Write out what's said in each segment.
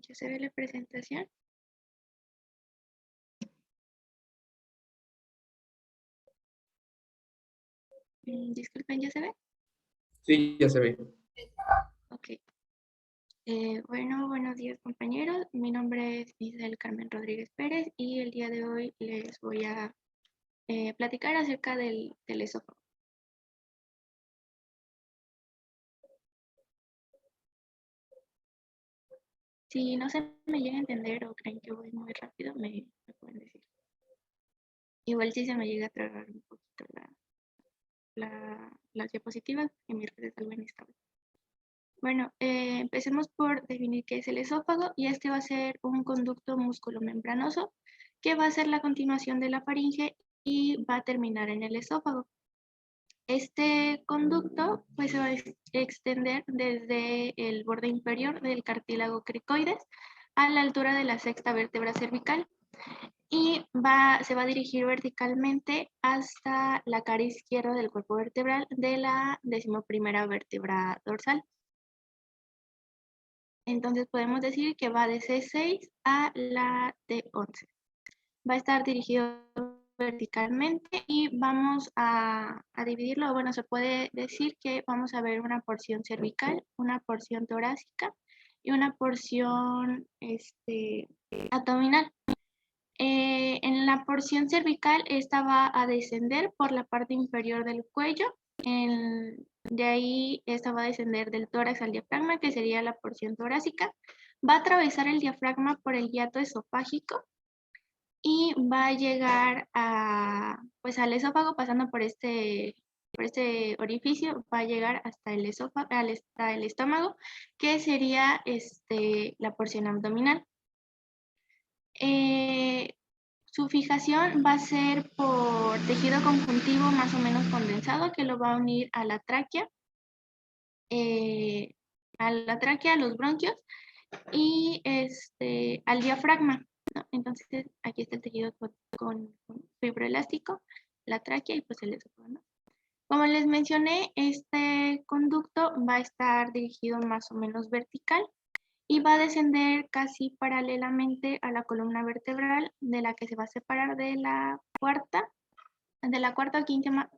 ¿Ya se ve la presentación? Disculpen, ¿ya se ve? Sí, ya se ve. Ok. Bueno, buenos días compañeros. Mi nombre es Isabel Carmen Rodríguez Pérez y el día de hoy les voy a platicar acerca del esófago. Si no se me llega a entender o creen que voy muy rápido, me pueden decir. Igual si se me llega a tragar un poquito las diapositivas, que mi red es algo inestable. Bueno, empecemos por definir qué es el esófago y este va a ser un conducto músculo-membranoso que va a ser la continuación de la faringe y va a terminar en el esófago. Este conducto pues, se va a extender desde el borde inferior del cartílago cricoides a la altura de la sexta vértebra cervical y se va a dirigir verticalmente hasta la cara izquierda del cuerpo vertebral de la 11ª vértebra dorsal. Entonces podemos decir que va de C6 a la D11. Va a estar dirigido verticalmente y vamos a dividirlo. Bueno, se puede decir que vamos a ver una porción cervical, una porción torácica y una porción abdominal. En la porción cervical, esta va a descender por la parte inferior del cuello. De ahí, esta va a descender del tórax al diafragma, que sería la porción torácica. Va a atravesar el diafragma por el hiato esofágico y va a llegar pues, al esófago pasando por este orificio, va a llegar hasta el estómago, que sería la porción abdominal. Su fijación va a ser por tejido conjuntivo más o menos condensado que lo va a unir a la tráquea, a los bronquios y al diafragma, ¿no? Entonces aquí está el tejido con fibroelástico, la tráquea y pues el esófago, ¿no? Como les mencioné, este conducto va a estar dirigido más o menos vertical y va a descender casi paralelamente a la columna vertebral de la que se va a separar de la cuarta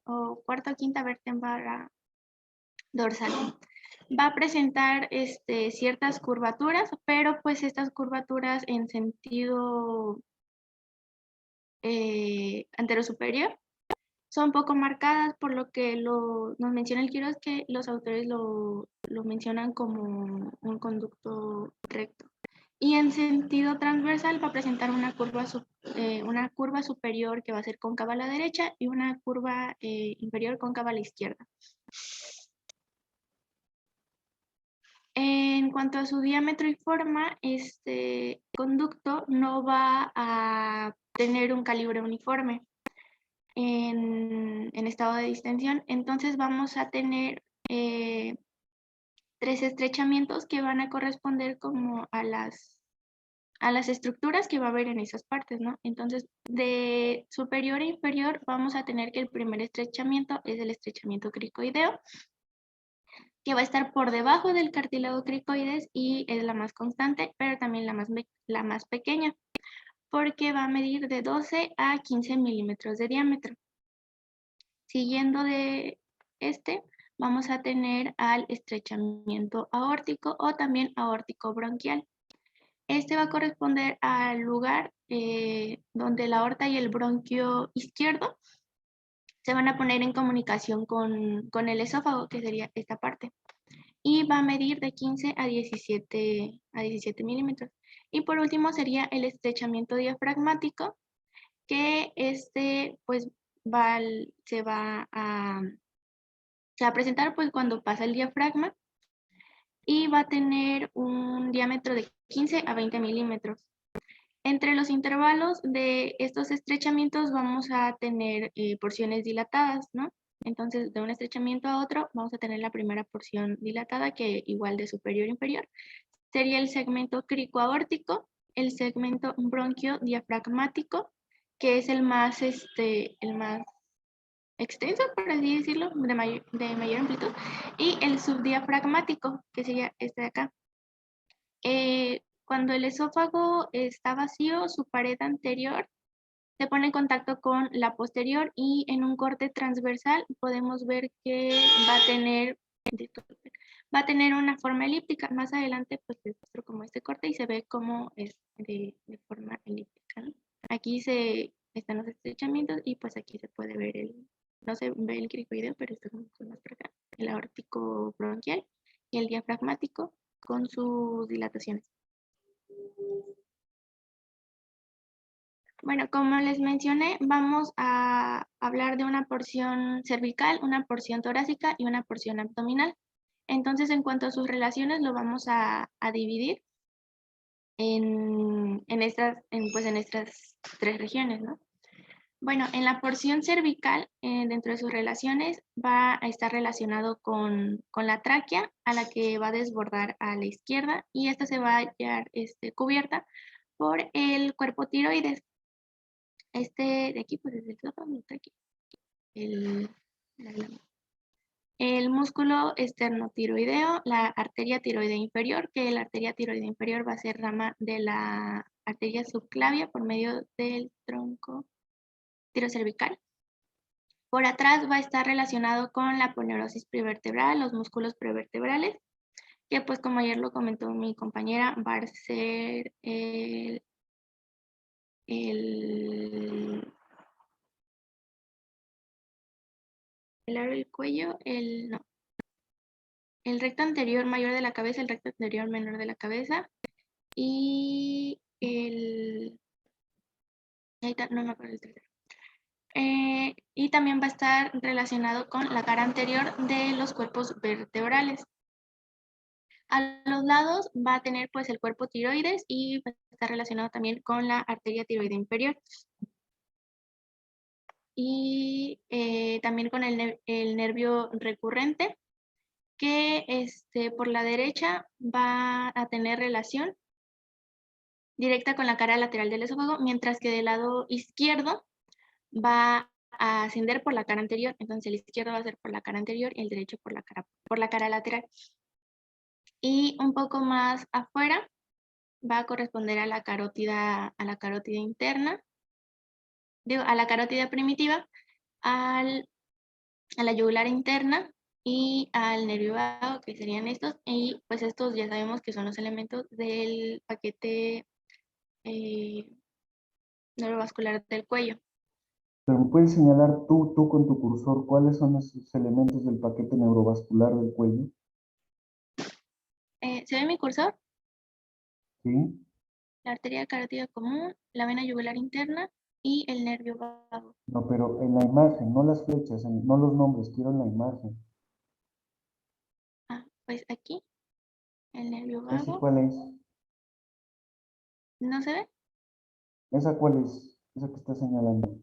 o quinta vértebra dorsal. Va a presentar ciertas curvaturas, pero pues estas curvaturas en sentido anterosuperior son poco marcadas, por lo que nos menciona el Quirós que los autores lo mencionan como un conducto recto. Y en sentido transversal va a presentar una curva superior que va a ser cóncava a la derecha y una curva inferior cóncava a la izquierda. En cuanto a su diámetro y forma, este conducto no va a tener un calibre uniforme en estado de distensión. Entonces vamos a tener 3 estrechamientos que van a corresponder como a las estructuras que va a haber en esas partes, ¿no? Entonces, de superior a inferior vamos a tener que el primer estrechamiento es el estrechamiento cricoideo, que va a estar por debajo del cartílago cricoides y es la más constante, pero también la más pequeña, porque va a medir de 12 a 15 milímetros de diámetro. Siguiendo de vamos a tener al estrechamiento aórtico o también aórtico bronquial. Este va a corresponder al lugar donde la aorta y el bronquio izquierdo se van a poner en comunicación con el esófago, que sería esta parte. Y va a medir de 15 a 17 milímetros. Y por último sería el estrechamiento diafragmático, que pues se va a presentar pues cuando pasa el diafragma y va a tener un diámetro de 15 a 20 milímetros. Entre los intervalos de estos estrechamientos vamos a tener porciones dilatadas, ¿no? Entonces, de un estrechamiento a otro, vamos a tener la primera porción dilatada, que igual de superior a inferior, sería el segmento cricoaórtico, el segmento bronquio diafragmático, que es el más extenso, por así decirlo, de mayor amplitud, y el subdiafragmático, que sería este de acá. Cuando el esófago está vacío, su pared anterior se pone en contacto con la posterior y en un corte transversal podemos ver que va a tener una forma elíptica. Más adelante pues les muestro como este corte y se ve como es de forma elíptica, ¿no? Aquí están los estrechamientos y pues aquí se puede ver no se ve el cricoideo, pero esto es más por acá, el aórtico bronquial y el diafragmático con sus dilataciones. Bueno, como les mencioné, vamos a hablar de una porción cervical, una porción torácica y una porción abdominal. Entonces, en cuanto a sus relaciones, lo vamos a dividir en estas tres regiones, ¿no? Bueno, en la porción cervical, dentro de sus relaciones, va a estar relacionado con la tráquea, a la que va a desbordar a la izquierda, y esta se va a hallar cubierta por el cuerpo tiroides. De aquí, pues es el sótano, está aquí. La glándula. El músculo esternotiroideo, la arteria tiroidea inferior, que la arteria tiroidea inferior va a ser rama de la arteria subclavia por medio del tronco tirocervical. Por atrás va a estar relacionado con la aponeurosis prevertebral, los músculos prevertebrales, que pues como ayer lo comentó mi compañera, va a ser el aro del cuello, no, el recto anterior mayor de la cabeza, el recto anterior menor de la cabeza y no me acuerdo el tercero. Y también va a estar relacionado con la cara anterior de los cuerpos vertebrales. A los lados va a tener pues el cuerpo tiroides y va a estar relacionado también con la arteria tiroidea inferior. Y también con el nervio recurrente, que por la derecha va a tener relación directa con la cara lateral del esófago, mientras que del lado izquierdo va a ascender por la cara anterior. Entonces el izquierdo va a ser por la cara anterior y el derecho por la cara lateral. Y un poco más afuera va a corresponder a la carótida interna, a la carótida primitiva, a la yugular interna y al nervio vago, que serían estos, y pues estos ya sabemos que son los elementos del paquete neurovascular del cuello. Pero me puedes señalar tú con tu cursor, ¿cuáles son esos elementos del paquete neurovascular del cuello? ¿Se ve mi cursor? ¿Sí? La arteria carótida común, la vena yugular interna y el nervio vago. No, pero en la imagen, no las flechas, no los nombres, quiero en la imagen. Pues aquí, el nervio ¿Ese vago. cuál es? ¿No se ve? ¿Esa cuál es? Esa que está señalando.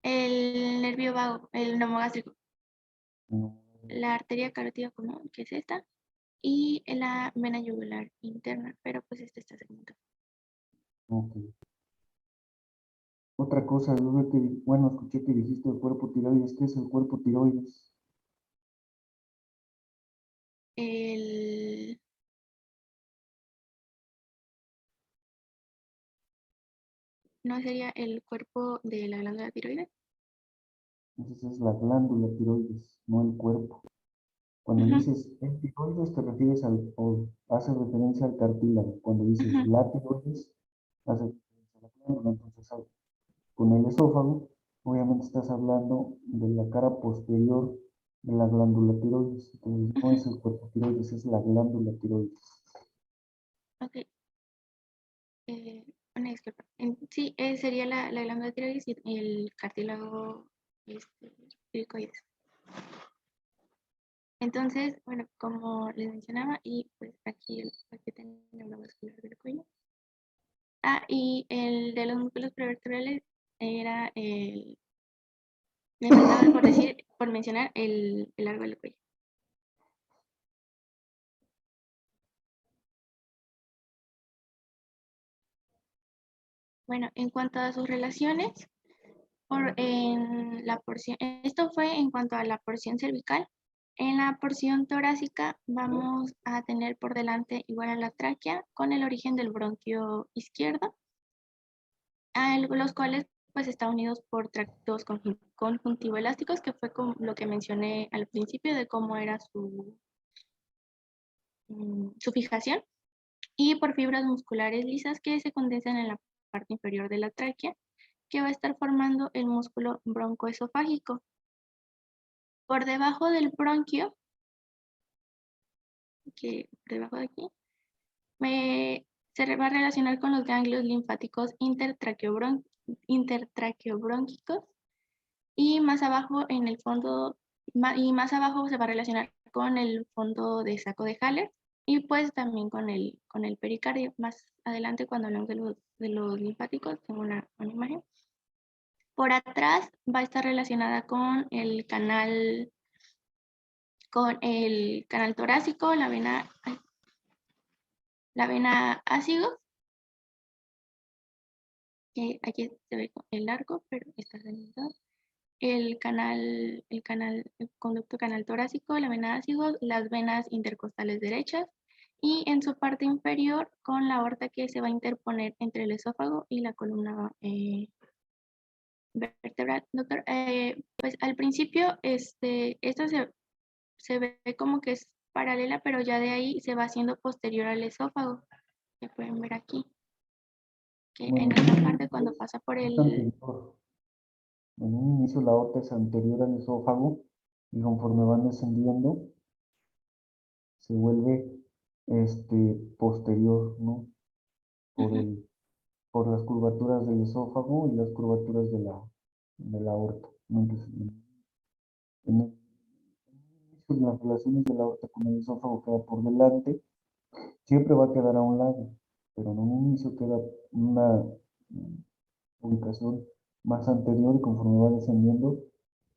El nervio vago, el neumogástrico. No. La arteria carótida común, que es esta, y la vena yugular interna, pero pues esta está segmentada. Ok. Otra cosa, bueno, escuché que dijiste el cuerpo tiroides. ¿Qué es el cuerpo tiroides? ¿No sería el cuerpo de la glándula tiroides? Entonces es la glándula tiroides, no el cuerpo. Cuando dices el tiroides te refieres o hace referencia al cartílago. Cuando dices la tiroides, hace referencia a la glándula. Entonces, con el esófago, obviamente estás hablando de la cara posterior de la glándula tiroides. Entonces, no es el cuerpo tiroides, es la glándula tiroides. Ok. Una disculpa. Sí, sería la glándula tiroides y el cartílago tiroides. Entonces, bueno, como les mencionaba, y pues aquí el paquete neurovascular del cuello. Y el de los músculos prevertebrales era me faltaba por mencionar el largo del cuello. Bueno, en cuanto a sus relaciones, esto fue en cuanto a la porción cervical. En la porción torácica vamos a tener por delante igual a la tráquea con el origen del bronquio izquierdo, los cuales pues están unidos por tractos conjuntivoelásticos, que fue lo que mencioné al principio de cómo era su fijación, y por fibras musculares lisas que se condensan en la parte inferior de la tráquea, que va a estar formando el músculo broncoesofágico. Por debajo del bronquio, que debajo de aquí, se va a relacionar con los ganglios linfáticos intertraqueobrónquicos, y más abajo en el fondo, y más abajo se va a relacionar con el fondo de saco de Haller, y pues también con el pericardio. Más adelante, cuando hablamos de los linfáticos, tengo una imagen. Por atrás va a estar relacionada con el canal torácico, la vena ácido, que aquí se ve el largo, pero está saliendo. El conducto canal torácico, la vena ácido, las venas intercostales derechas, y en su parte inferior con la aorta que se va a interponer entre el esófago y la columna vertebral. Doctor, pues al principio esto se ve como que es paralela, pero ya de ahí se va haciendo posterior al esófago. Que pueden ver aquí, que en esta parte cuando pasa por Es el... anterior. En un inicio la aorta es anterior al esófago y conforme van descendiendo se vuelve posterior, ¿no? Por las curvaturas del esófago y las curvaturas de la aorta, ¿no? Entonces, en el inicio, las relaciones de la aorta con el esófago queda por delante, siempre va a quedar a un lado, pero en un inicio queda una ubicación más anterior, y conforme va descendiendo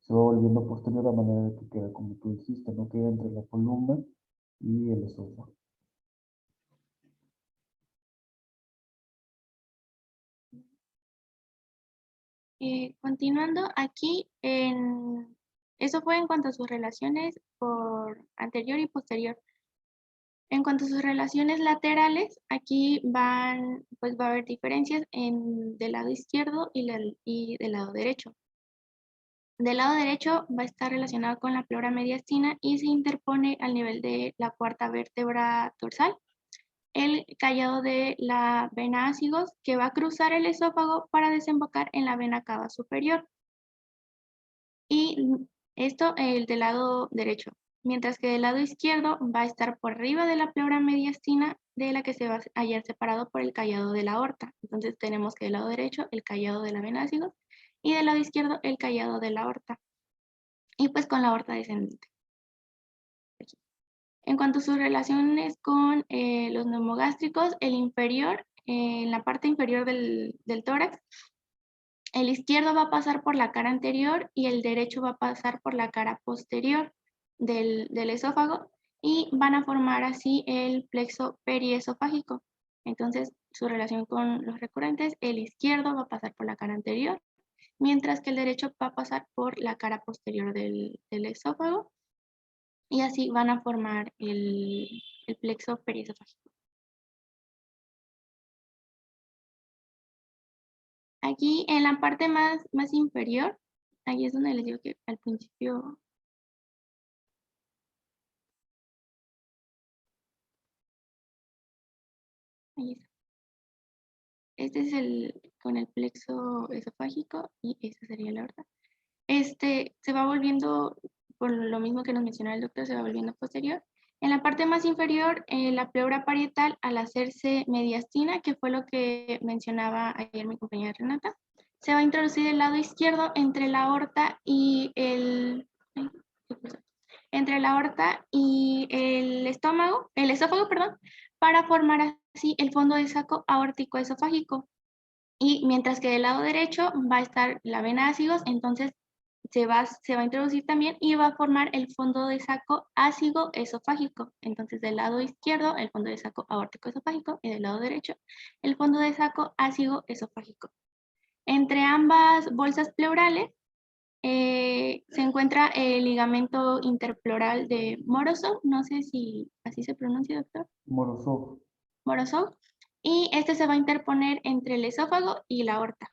se va volviendo posterior, a manera de que queda, como tú dijiste, no queda entre la columna y el esófago. Continuando aquí, eso fue en cuanto a sus relaciones por anterior y posterior. En cuanto a sus relaciones laterales, aquí pues va a haber diferencias del lado izquierdo y del lado derecho. Del lado derecho va a estar relacionado con la pleura mediastina y se interpone al nivel de la cuarta vértebra dorsal el callado de la vena ácigos, que va a cruzar el esófago para desembocar en la vena cava superior. Y esto el del lado derecho. Mientras que del lado izquierdo va a estar por arriba de la pleura mediastina, de la que se va a hallar separado por el callado de la aorta. Entonces tenemos que del lado derecho el callado de la vena ácigos y del lado izquierdo el callado de la aorta. Y pues con la aorta descendente. En cuanto a sus relaciones con los neumogástricos, el inferior, en la parte inferior del tórax, el izquierdo va a pasar por la cara anterior y el derecho va a pasar por la cara posterior del esófago, y van a formar así el plexo periesofágico. Entonces, su relación con los recurrentes, el izquierdo va a pasar por la cara anterior, mientras que el derecho va a pasar por la cara posterior del esófago, y así van a formar el plexo periesofágico. Aquí en la parte más inferior, ahí es donde les digo que al principio... Ahí está. Este es con el plexo esofágico, y esta sería la aorta. Se va volviendo, por lo mismo que nos mencionaba el doctor, se va volviendo posterior. En la parte más inferior, la pleura parietal, al hacerse mediastina, que fue lo que mencionaba ayer mi compañera Renata, se va a introducir el lado izquierdo entre la aorta y el esófago, perdón, para formar así el fondo de saco aórtico esofágico. Y mientras que del lado derecho va a estar la vena ácigos, entonces se va a introducir también y va a formar el fondo de saco ácido esofágico. Entonces del lado izquierdo el fondo de saco aórtico esofágico y del lado derecho el fondo de saco ácido esofágico. Entre ambas bolsas pleurales se encuentra el ligamento interploral de Morozov, no sé si así se pronuncia, doctor. Morozov. Morozov, y este se va a interponer entre el esófago y la aorta.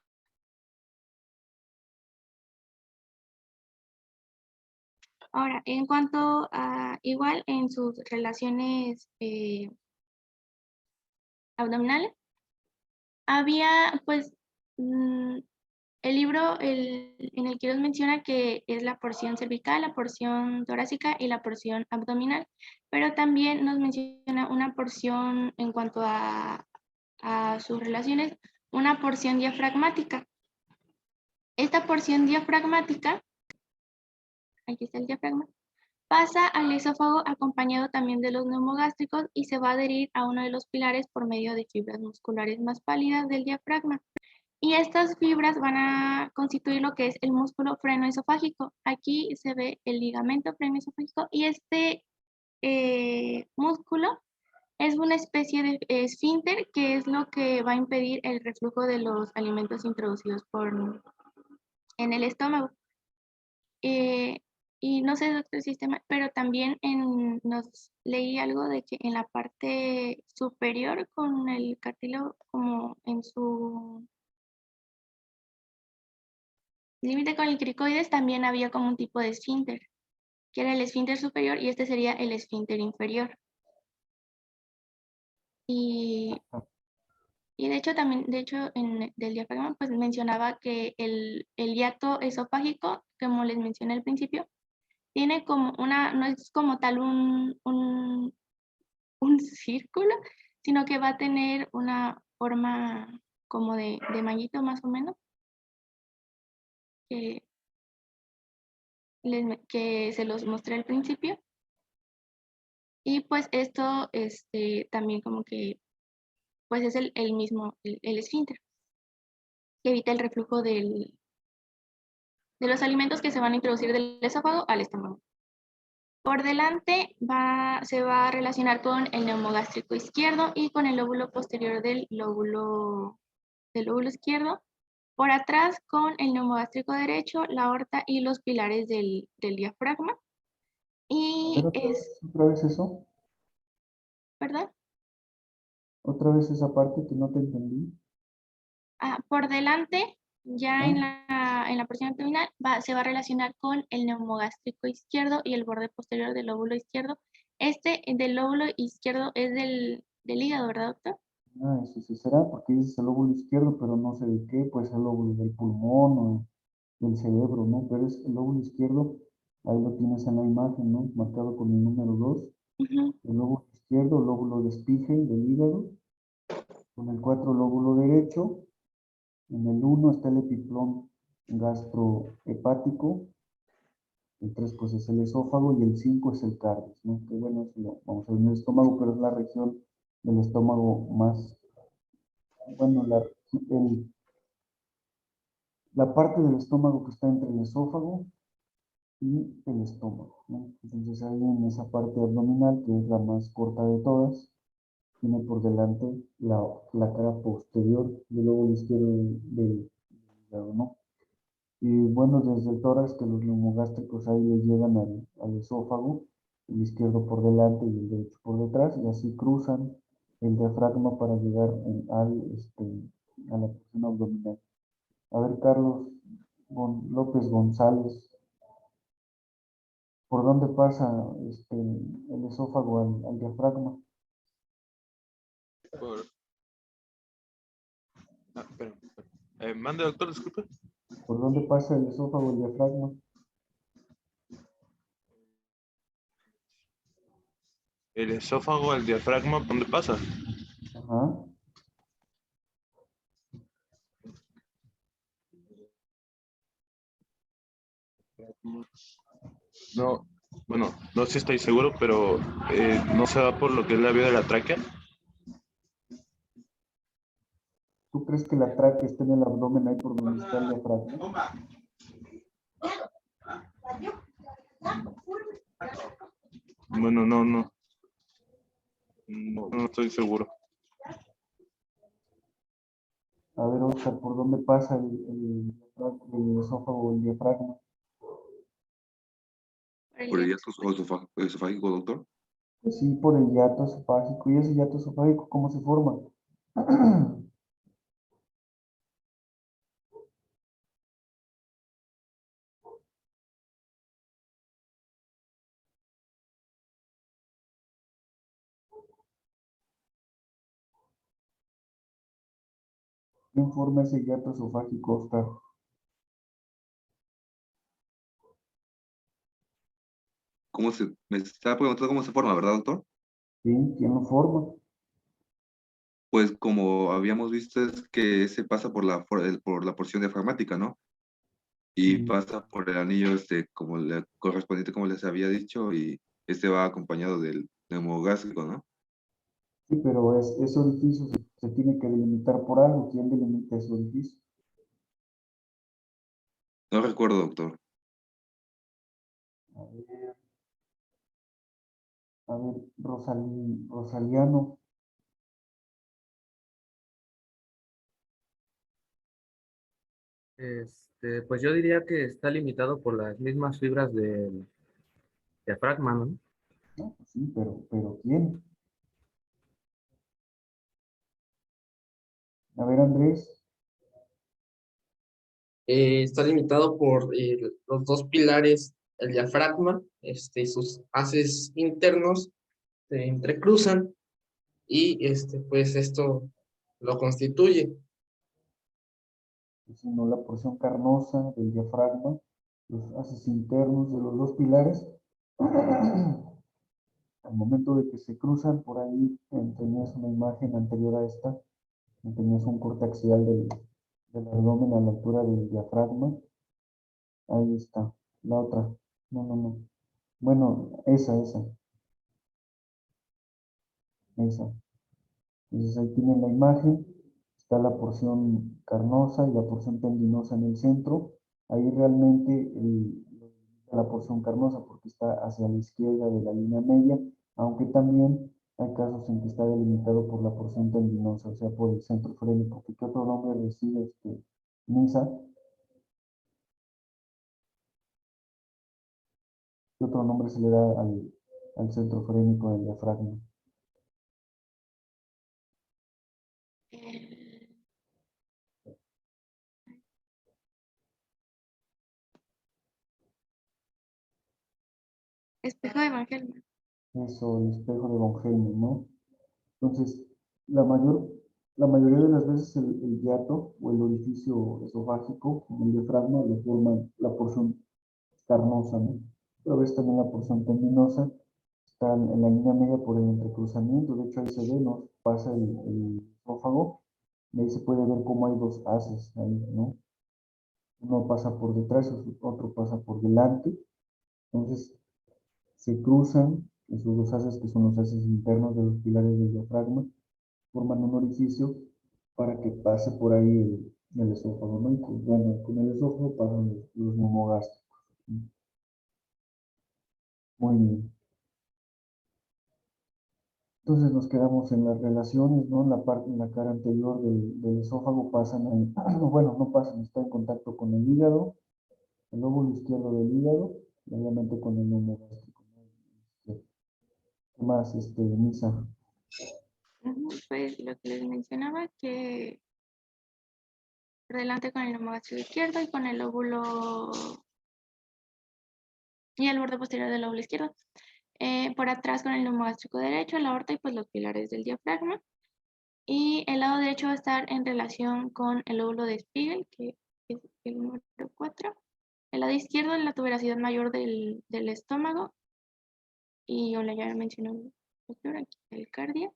Ahora, en cuanto a, igual en sus relaciones abdominales, había pues el libro en el que nos menciona que es la porción cervical, la porción torácica y la porción abdominal, pero también nos menciona una porción en cuanto a sus relaciones, una porción diafragmática. Esta porción diafragmática, aquí está el diafragma, pasa al esófago acompañado también de los neumogástricos y se va a adherir a uno de los pilares por medio de fibras musculares más pálidas del diafragma. Y estas fibras van a constituir lo que es el músculo frenoesofágico. Aquí se ve el ligamento frenoesofágico y este músculo es una especie de esfínter que es lo que va a impedir el reflujo de los alimentos introducidos en el estómago. Y no sé, doctor Sistema, pero también nos leí algo de que en la parte superior con el cartílago, como en su límite con el cricoides, también había como un tipo de esfínter, que era el esfínter superior y este sería el esfínter inferior. Y de hecho también, del diafragma, pues mencionaba que el hiato esofágico, como les mencioné al principio, tiene como no es como tal un círculo, sino que va a tener una forma como de manguito más o menos, que, que se los mostré al principio. Y pues esto también como que pues es el mismo, el esfínter, que evita el reflujo de los alimentos que se van a introducir del esófago al estómago. Por delante se va a relacionar con el neumogástrico izquierdo y con el lóbulo posterior del lóbulo izquierdo. Por atrás con el neumogástrico derecho, la aorta y los pilares del diafragma. Y ¿Otra vez eso? ¿Perdón? Otra vez esa parte que no te entendí. Por delante, ya en la porción abdominal, se va a relacionar con el neumogástrico izquierdo y el borde posterior del lóbulo izquierdo. Del lóbulo izquierdo es del hígado, ¿verdad, doctor? Eso sí será, porque dices el lóbulo izquierdo, pero no sé de qué, pues el lóbulo del pulmón o del cerebro, ¿no? Pero es el lóbulo izquierdo, ahí lo tienes en la imagen, ¿no? Marcado con el número 2. El lóbulo izquierdo, lóbulo de Spiegel del hígado. Con el 4, lóbulo derecho. En el 1 está el epiplón gastrohepático. El 3 pues es el esófago y el 5 es el cardio, ¿no? Que bueno, eso lo vamos a ver en el estómago, pero es la región del estómago más, bueno, la parte del estómago que está entre el esófago y el estómago, ¿no? Entonces ahí en esa parte abdominal, que es la más corta de todas, tiene por delante la cara posterior del lóbulo izquierdo del hígado, ¿no? Y bueno, desde el tórax, que los neumogástricos ahí le llegan al esófago, el izquierdo por delante y el derecho por detrás, y así cruzan el diafragma para llegar a la porción abdominal. A ver, Carlos López González, ¿por dónde pasa el esófago al diafragma? Mande, doctor, disculpe. ¿Por dónde pasa el esófago al diafragma? El esófago, el diafragma, ¿dónde pasa? Ajá. No, bueno, no sé si estoy seguro, pero no se va por lo que es la vía de la tráquea. ¿Tú crees que la tráquea está en el abdomen ahí por donde está el diafragma? Bueno, no estoy seguro. A ver, Oscar, ¿por dónde pasa el esófago o el diafragma? ¿Por el hiato esofágico, doctor? Pues sí, por el hiato esofágico. ¿Y ese hiato esofágico cómo se forma? ¿Quién forma ese hiato esofágico, Oscar? Me estaba preguntando cómo se forma, ¿verdad, doctor? ¿Sí? ¿Quién lo forma? Pues como habíamos visto es que ese pasa por la porción diafragmática, ¿no? Y Sí, pasa por el anillo como le correspondiente, como les había dicho, y este va acompañado del neumogástrico, ¿no? sí, pero ese orificio se tiene que delimitar por algo. ¿Quién delimita ese orificio? No recuerdo, doctor. A ver, Rosaliano. Pues yo diría que está limitado por las mismas fibras del diafragma, ¿no? No, pues sí, pero ¿quién? A ver, Andrés. Está limitado por los dos pilares, el diafragma, y sus haces internos se entrecruzan y pues esto lo constituye. Sino la porción carnosa del diafragma, los haces internos de los dos pilares. Al momento de que se cruzan, por ahí tenías una imagen anterior a esta, tenías un corte axial del abdomen a la altura del diafragma. Ahí está, la otra. No, no, no. Bueno, esa. Entonces ahí tienen la imagen, está la porción carnosa y la porción tendinosa en el centro. Ahí realmente la porción carnosa porque está hacia la izquierda de la línea media, aunque también hay casos en que está delimitado por la porción tendinosa, o sea, por el centro frénico. ¿Qué otro nombre recibe NISA? ¿Qué otro nombre se le da al centro frénico del diafragma? El espejo de Van Helmont. Eso, el espejo de Von Helmont, ¿no? Entonces, la mayor, la mayoría de las veces el hiato o el orificio esofágico, el diafragma, lo forman la porción carnosa, ¿no? Pero ves también la porción tendinosa, está en la línea media por el entrecruzamiento, de hecho ahí se ve, ¿no? Pasa el esófago, y ahí se puede ver cómo hay dos haces ahí, ¿no? Uno pasa por detrás, otro pasa por delante, entonces se cruzan esos dos haces que son los haces internos de los pilares del diafragma, forman un orificio para que pase por ahí el esófago, ¿no? Y pues, bueno, con el esófago pasan los neumogástricos. Muy bien. Entonces nos quedamos en las relaciones, ¿no? En la parte, en la cara anterior del esófago pasan, bueno, no pasan, está en contacto con el hígado, el lóbulo izquierdo del hígado, y obviamente con el neumogástrico, ¿no? ¿Qué más, Misa? Pues lo que les mencionaba, que adelante con el neumogástrico izquierdo y con el lóbulo y el borde posterior del lóbulo izquierdo. Por atrás con el neumogástrico derecho, la aorta y pues los pilares del diafragma. Y el lado derecho va a estar en relación con el lóbulo de Spiegel, que es el número 4. El lado izquierdo es la tuberosidad mayor del estómago. Y yo ya mencioné el cardio.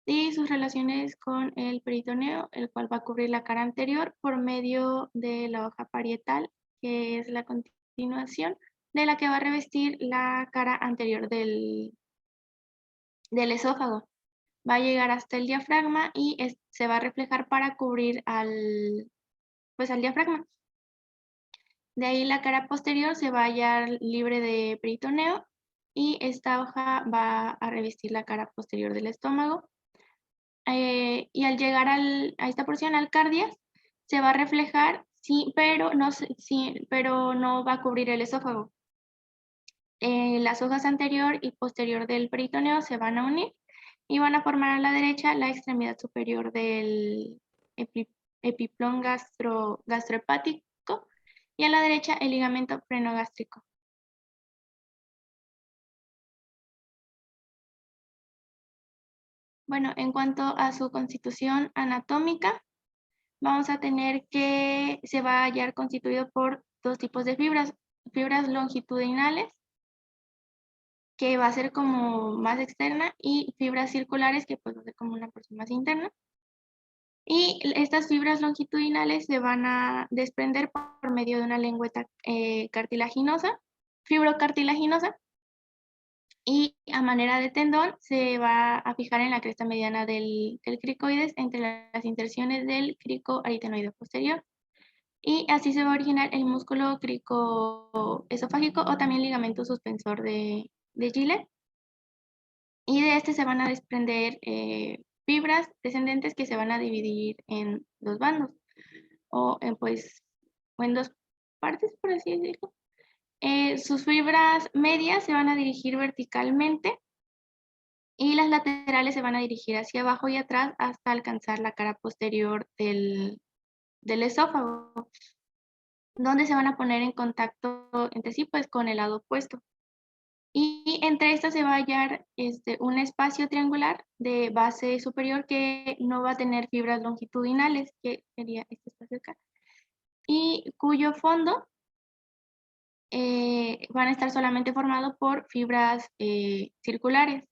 Y sus relaciones con el peritoneo, el cual va a cubrir la cara anterior por medio de la hoja parietal, que es la continuación de la que va a revestir la cara anterior del esófago. Va a llegar hasta el diafragma y se va a reflejar para cubrir al diafragma. De ahí la cara posterior se va a hallar libre de peritoneo y esta hoja va a revestir la cara posterior del estómago. Y al llegar a esta porción, al cardias, se va a reflejar, sí, pero no va a cubrir el esófago. las hojas anterior y posterior del peritoneo se van a unir y van a formar a la derecha la extremidad superior del epiplón gastrohepático y a la derecha el ligamento frenogástrico. Bueno, en cuanto a su constitución anatómica, vamos a tener que se va a hallar constituido por dos tipos de fibras longitudinales, que va a ser como más externa, y fibras circulares, que pues va a ser como una porción más interna. Y estas fibras longitudinales se van a desprender por medio de una lengüeta cartilaginosa, fibrocartilaginosa, y a manera de tendón se va a fijar en la cresta mediana del cricoides entre las inserciones del crico aritenoide posterior. Y así se va a originar el músculo cricoesofágico o también ligamento suspensor de Gillet. Y de este se van a desprender fibras descendentes que se van a dividir en dos bandos o en dos partes, por así decirlo. Sus fibras medias se van a dirigir verticalmente y las laterales se van a dirigir hacia abajo y atrás hasta alcanzar la cara posterior del esófago, donde se van a poner en contacto entre sí pues con el lado opuesto. Y entre estas se va a hallar un espacio triangular de base superior que no va a tener fibras longitudinales, que sería este espacio acá, y cuyo fondo van a estar solamente formado por fibras circulares.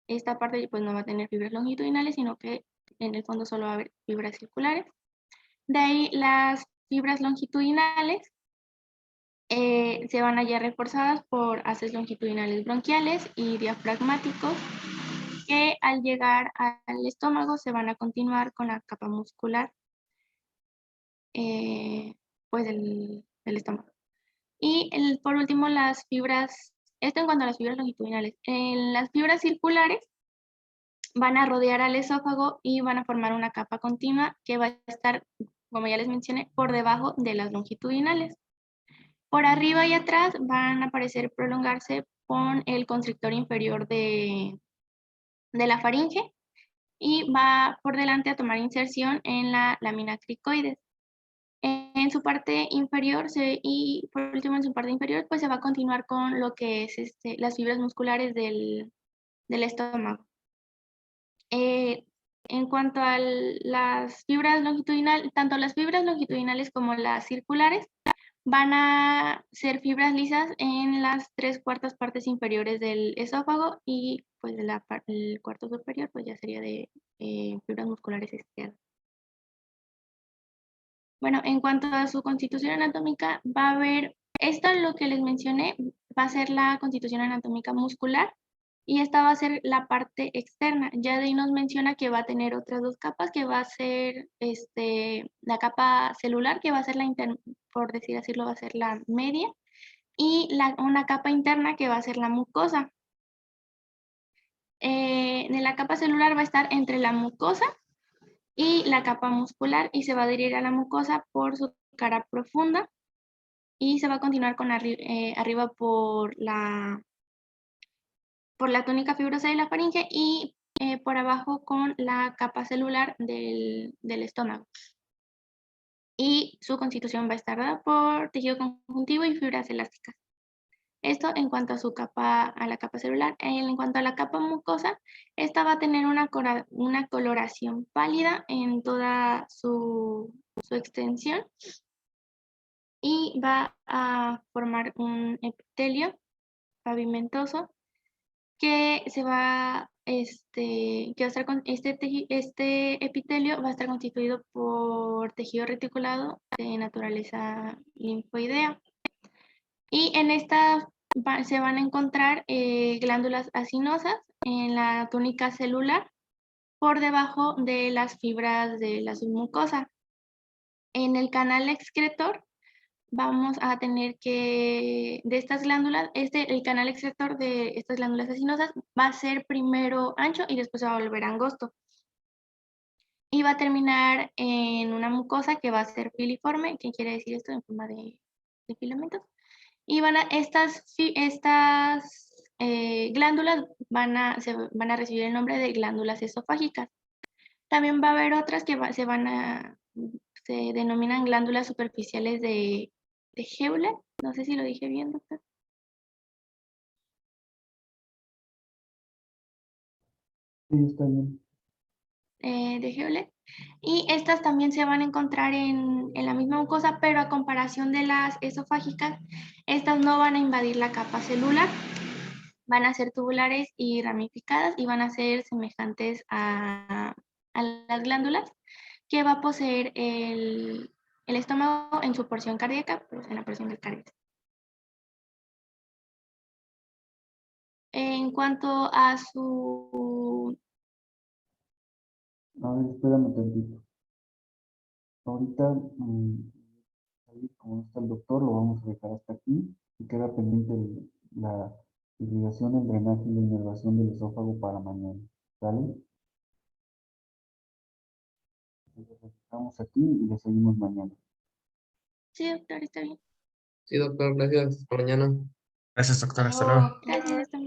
Esta parte pues no va a tener fibras longitudinales, sino que en el fondo solo va a haber fibras circulares. De ahí las fibras longitudinales se van a hallar reforzadas por haces longitudinales bronquiales y diafragmáticos, que al llegar al estómago se van a continuar con la capa muscular pues del estómago. Y por último las fibras, esto en cuanto a las fibras longitudinales. Las fibras circulares van a rodear al esófago y van a formar una capa continua que va a estar, como ya les mencioné, por debajo de las longitudinales. Por arriba y atrás van a aparecer prolongarse con el constrictor inferior de la faringe y va por delante a tomar inserción en la lámina cricoides. En su parte inferior y por último en su parte inferior pues se va a continuar con lo que es las fibras musculares del estómago. En cuanto a las fibras longitudinales, tanto las fibras longitudinales como las circulares van a ser fibras lisas en las 3/4 partes inferiores del esófago y pues el cuarto superior pues ya sería de fibras musculares externas. Bueno, en cuanto a su constitución anatómica, va a haber, esto lo que les mencioné, va a ser la constitución anatómica muscular y esta va a ser la parte externa. Ya de ahí nos menciona que va a tener otras dos capas, que va a ser la capa celular, que va a ser por decir así, va a ser la media, y una capa interna que va a ser la mucosa. De la capa celular va a estar entre la mucosa y la capa muscular y se va a adherir a la mucosa por su cara profunda y se va a continuar con arriba por la túnica fibrosa de la faringe y por abajo con la capa celular del estómago. Y su constitución va a estar dada por tejido conjuntivo y fibras elásticas. Esto en cuanto a la capa celular. En cuanto a la capa mucosa, esta va a tener una coloración pálida en toda su extensión y va a formar un epitelio pavimentoso que que va a estar con este epitelio va a estar constituido por tejido reticulado de naturaleza linfoidea. Y en esta se van a encontrar glándulas acinosas en la túnica celular por debajo de las fibras de la submucosa. En el canal excretor vamos a tener de estas glándulas, el canal excretor de estas glándulas acinosas va a ser primero ancho y después se va a volver angosto. Y va a terminar en una mucosa que va a ser filiforme, ¿qué quiere decir esto? En forma de filamentos. Y estas glándulas se van a recibir el nombre de glándulas esofágicas. También va a haber otras que se denominan glándulas superficiales de Hewlett. No sé si lo dije bien, doctor. Sí, está bien. De Hewlett. Y estas también se van a encontrar en la misma mucosa, pero a comparación de las esofágicas, estas no van a invadir la capa celular, van a ser tubulares y ramificadas y van a ser semejantes a las glándulas que va a poseer el estómago en su porción cardíaca, pues en la porción del cardio. En cuanto a su... A ver, espérame tantito. Ahorita, ahí como no está el doctor, lo vamos a dejar hasta aquí y queda pendiente la irrigación, el drenaje y la inervación del esófago para mañana. ¿Sale? Entonces, lo dejamos aquí y le seguimos mañana. Sí, doctor, está bien. Sí, doctor, gracias. Hasta mañana. Gracias, doctor. Hasta luego. Gracias.